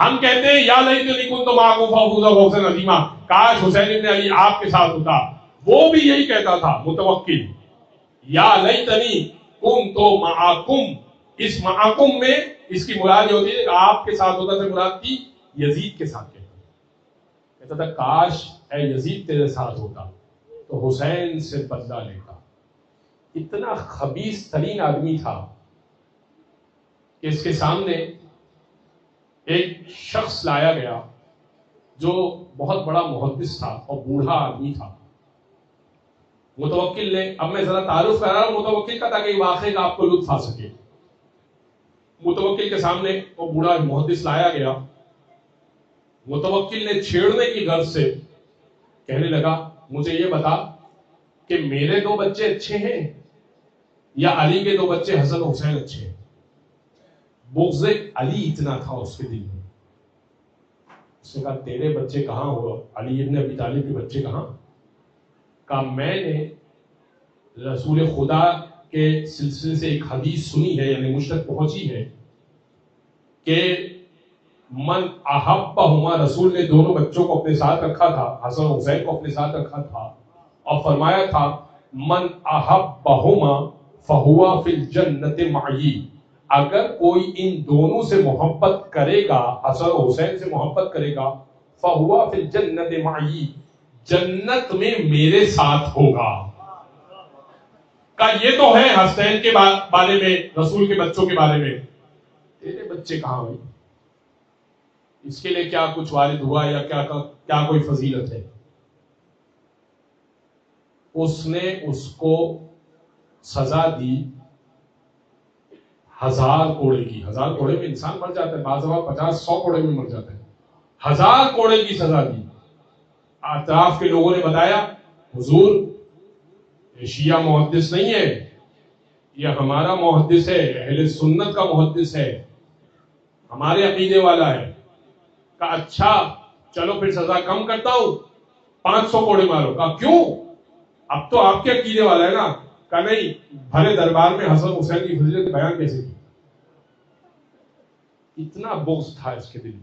ہم کہتے ہیں یا لیتنی کنت معکم فافوز فوزا عظیما، کاش حسین ابن علی آپ کے ساتھ ہوتا. وہ بھی یہی کہتا تھا متوکل، یا لیتنی کنت معکم. اس معکم میں اس کی مراد یہ ہوتی ہے کہ آپ کے ساتھ ہوتا، سے مراد تھی یزید کے ساتھ. کہتا تھا کاش اے یزید تیرے ساتھ ہوتا تو حسین سے بدلہ لیتا. اتنا خبیث ترین آدمی تھا کہ اس کے سامنے ایک شخص لایا گیا جو بہت بڑا محدث تھا اور بوڑھا آدمی تھا. متوکل نے، اب میں ذرا تعارف کر رہا ہوں متوکل کا تاکہ واقعے کا آپ کو لطف آ سکے. متوکل کے سامنے وہ بوڑھا محدث لایا گیا. متوکل نے چھیڑنے کی غرض سے کہنے لگا مجھے یہ بتا کہ میرے 2 بچے اچھے ہیں یا علی کے 2 بچے حسن حسین اچھے ہیں. بغض علی اتنا تھا اس کے دل میں. اس نے کہا تیرے بچے کہاں ہو، علی ابن ابی طالب کے بچے کہاں؟ کہا میں نے رسول خدا کے سلسلے سے ایک حدیث سنی ہے، یعنی مجھ تک پہنچی ہے کہ من احبہما، رسول نے دونوں بچوں کو اپنے ساتھ رکھا تھا، حسن و حسین کو اپنے ساتھ رکھا تھا اور فرمایا تھا من احبہما فہوا فی الجنت معی. اگر کوئی ان دونوں سے محبت کرے گا، حسن و حسین سے محبت کرے گا، فہوا فی الجنت معی، جنت میں میرے ساتھ ہوگا. کہا یہ تو ہے حسین کے بارے میں، رسول کے بچوں کے بارے میں، تیرے بچے کہاں ہوئی؟ اس کے لیے کیا کچھ وارد ہوا یا کیا کوئی فضیلت ہے؟ اس نے اس کو سزا دی 1000 کوڑے کی. 1000 کوڑے میں انسان مر جاتا ہے، بعض دفعہ 50-100 کوڑے میں مر جاتا ہے. 1000 کوڑے کی سزا دی. اطراف کے لوگوں نے بتایا حضور یہ شیعہ محدث نہیں ہے، یہ ہمارا محدث ہے، اہل سنت کا محدث ہے، ہمارے عقیدے والا ہے. کہا اچھا چلو پھر سزا کم کرتا ہوں، 500 کوڑے مارو. کہا کیوں؟ اب تو آپ کے عقیدے والا ہے نا. کہا نہیں، بھرے دربار میں حسن حسین کی فضیلت بیان کیسے کی؟ اتنا بغض تھا اس کے دل میں.